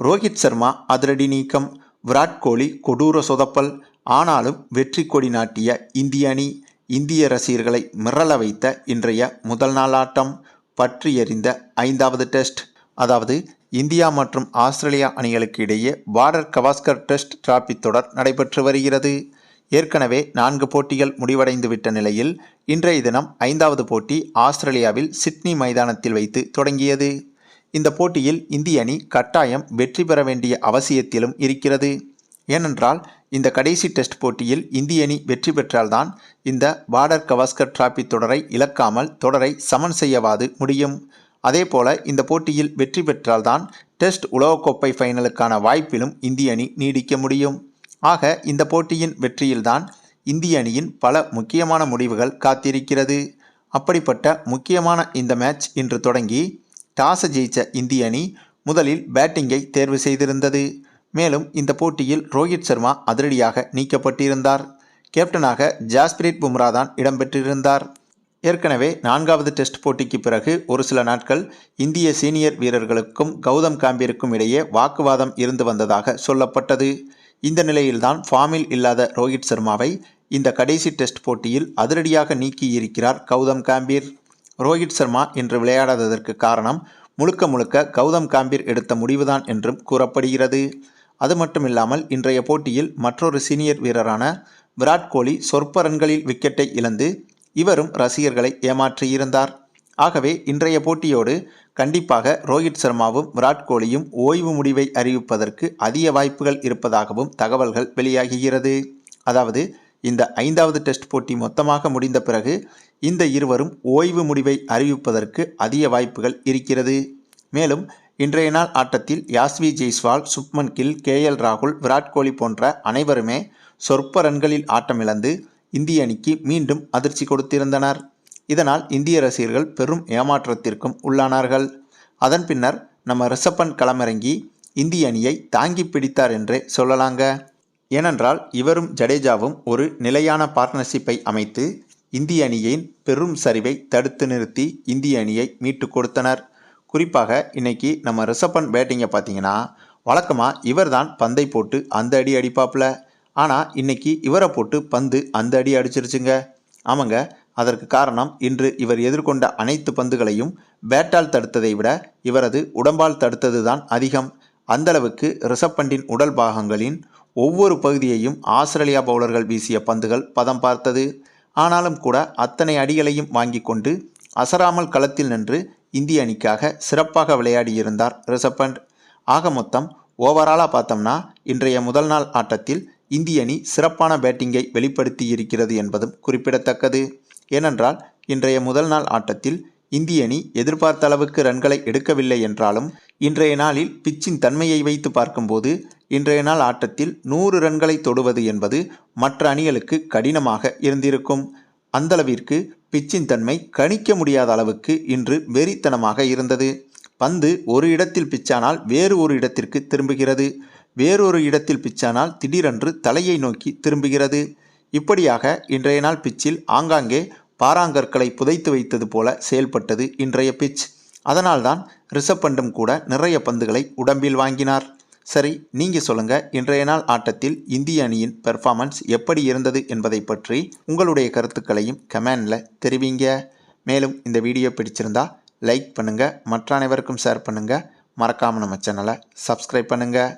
ரோஹித் சர்மா அதிரடி நீக்கம், விராட் கோலி கொடூர சொதப்பல். ஆனாலும் வெற்றி கொடி நாட்டிய இந்திய அணி. இந்திய ரசிகர்களை மிரள வைத்த இன்றைய முதல் நாள் ஆட்டம். பற்றி எறிந்த 5வது டெஸ்ட். அதாவது இந்தியா மற்றும் ஆஸ்திரேலியா அணிகளுக்கு இடையே பார்டர் கவாஸ்கர் டெஸ்ட் டிராபி தொடர் நடைபெற்று வருகிறது. ஏற்கனவே 4 போட்டிகள் முடிவடைந்து விட்ட நிலையில் இன்றைய தினம் 5வது போட்டி ஆஸ்திரேலியாவில் சிட்னி மைதானத்தில் வைத்து தொடங்கியது. இந்த போட்டியில் இந்திய அணி கட்டாயம் வெற்றி பெற வேண்டிய அவசியத்திலும் இருக்கிறது. ஏனென்றால் இந்த கடைசி டெஸ்ட் போட்டியில் இந்திய அணி வெற்றி பெற்றால்தான் இந்த பார்டர் கவாஸ்கர் டிராபி தொடரை இழக்காமல் தொடரை சமன் செய்யவாது முடியும். அதேபோல இந்த போட்டியில் வெற்றி பெற்றால்தான் டெஸ்ட் உலகக்கோப்பை ஃபைனலுக்கான வாய்ப்பிலும் இந்திய அணி நீடிக்க முடியும். ஆக இந்த போட்டியின் வெற்றியில்தான் இந்திய அணியின் பல முக்கியமான முடிவுகள் காத்திருக்கிறது. அப்படிப்பட்ட முக்கியமான இந்த மேட்ச் இன்று தொடங்கி டாஸ் ஜெயித்த இந்திய அணி முதலில் பேட்டிங்கை தேர்வு செய்திருந்தது. மேலும் இந்த போட்டியில் ரோஹித் சர்மா அதிரடியாக நீக்கப்பட்டிருந்தார். கேப்டனாக ஜாஸ்பிரிட் பும்ரா தான் இடம்பெற்றிருந்தார். ஏற்கனவே 4வது டெஸ்ட் போட்டிக்கு பிறகு ஒரு சில நாட்கள் இந்திய சீனியர் வீரர்களுக்கும் கௌதம் காம்பீருக்கும் இடையே வாக்குவாதம் இருந்து வந்ததாக சொல்லப்பட்டது. இந்த நிலையில்தான் ஃபார்மில் இல்லாத ரோஹித் சர்மாவை இந்த கடைசி டெஸ்ட் போட்டியில் அதிரடியாக நீக்கியிருக்கிறார் கௌதம் காம்பீர். ரோஹித் சர்மா இன்று விளையாடாததற்கு காரணம் முழுக்க கௌதம் காம்பீர் எடுத்த முடிவுதான் என்றும் கூறப்படுகிறது. அது மட்டுமில்லாமல் இன்றைய போட்டியில் மற்றொரு சீனியர் வீரரான விராட் கோலி சொற்ப ரன்களில் விக்கெட்டை இழந்து இவரும் ரசிகர்களை ஏமாற்றியிருந்தார். ஆகவே இன்றைய போட்டியோடு கண்டிப்பாக ரோஹித் சர்மாவும் விராட் கோலியும் ஓய்வு முடிவை அறிவிப்பதற்கு அதிக வாய்ப்புகள் இருப்பதாகவும் தகவல்கள் வெளியாகிறது. அதாவது இந்த 5வது டெஸ்ட் போட்டி மொத்தமாக முடிந்த பிறகு இந்த இருவரும் ஓய்வு முடிவை அறிவிப்பதற்கு அதிக வாய்ப்புகள் இருக்கிறது. மேலும் இன்றைய நாள் ஆட்டத்தில் யாஸ்வி ஜெய்ஸ்வால், சுப்மன் கில், KL ராகுல், விராட் கோலி போன்ற அனைவருமே சொற்ப ரன்களில் ஆட்டமிழந்து இந்திய அணிக்கு மீண்டும் அதிர்ச்சி கொடுத்திருந்தனர். இதனால் இந்திய ரசிகர்கள் பெரும் ஏமாற்றத்திற்கும் உள்ளானார்கள். அதன் பின்னர் நம்ம ரிஷப் பண்ட் களமிறங்கி இந்திய அணியை தாங்கி பிடித்தார் என்றே சொல்லலாங்க. ஏனென்றால் இவரும் ஜடேஜாவும் ஒரு நிலையான பார்ட்னர்ஷிப்பை அமைத்து இந்திய அணியின் பெரும் சரிவை தடுத்து நிறுத்தி இந்திய அணியை மீட்டு கொடுத்தனர். குறிப்பாக இன்னைக்கு நம்ம ரிஷப் பண்ட் பேட்டிங்கை பார்த்தீங்கன்னா வழக்கமாக இவர் தான் பந்தை போட்டு அந்த அடி அடிப்பாப்புல. ஆனால் இன்னைக்கு இவரை போட்டு பந்து அந்த அடி அடிச்சிருச்சுங்க. ஆமாங்க, அதற்கு காரணம் இன்று இவர் எதிர்கொண்ட அனைத்து பந்துகளையும் பேட்டால் தடுத்ததை விட இவரது உடம்பால் தடுத்தது தான் அதிகம். அந்தளவுக்கு ரிஷப் பண்டின் உடல் பாகங்களின் ஒவ்வொரு பகுதியையும் ஆஸ்திரேலியா பவுலர்கள் வீசிய பந்துகள் பதம் பார்த்தது. ஆனாலும் கூட அத்தனை அடிகளையும் வாங்கி கொண்டு அசராமல் களத்தில் நின்று இந்திய அணிக்காக சிறப்பாக விளையாடியிருந்தார் ரிஷப் பண்ட். ஆக மொத்தம் ஓவராலாக பார்த்தோம்னா இன்றைய முதல் நாள் ஆட்டத்தில் இந்திய அணி சிறப்பான பேட்டிங்கை வெளிப்படுத்தி இருக்கிறது என்பதும் குறிப்பிடத்தக்கது. ஏனென்றால் இன்றைய முதல் நாள் ஆட்டத்தில் இந்திய அணி எதிர்பார்த்த அளவுக்கு ரன்களை எடுக்கவில்லை என்றாலும் இன்றைய நாளில் பிச்சின் தன்மையை வைத்து பார்க்கும்போது இன்றைய நாள் ஆட்டத்தில் 100 ரன்களை தொடுவது என்பது மற்ற அணிகளுக்கு கடினமாக இருந்திருக்கும். அந்தளவிற்கு பிச்சின் தன்மை கணிக்க முடியாத அளவுக்கு இன்று வெறித்தனமாக இருந்தது. பந்து ஒரு இடத்தில் பிச்சானால் வேறு ஒரு இடத்திற்கு திரும்புகிறது, வேறொரு இடத்தில் பிச்சானால் திடீரென்று தலையை நோக்கி திரும்புகிறது. இப்படியாக இன்றைய நாள் பிச்சில் ஆங்காங்கே பாறாங்கற்களை புதைத்து வைத்தது போல செயல்பட்டது இன்றைய பிச். அதனால்தான் ரிஷப் பண்டும் கூட நிறைய பந்துகளை உடம்பில் வாங்கினார். சரி, நீங்கள் சொல்லுங்கள், இன்றைய நாள் ஆட்டத்தில் இந்திய அணியின் பெர்ஃபார்மன்ஸ் எப்படி இருந்தது என்பதை பற்றி உங்களுடைய கருத்துக்களையும் கமெண்டில் தெரிவிங்க. மேலும் இந்த வீடியோ பிடிச்சிருந்தா லைக் பண்ணுங்கள், மற்ற அனைவருக்கும் ஷேர் பண்ணுங்கள், மறக்காமல் நம்ம சேனலை சப்ஸ்கிரைப் பண்ணுங்கள்.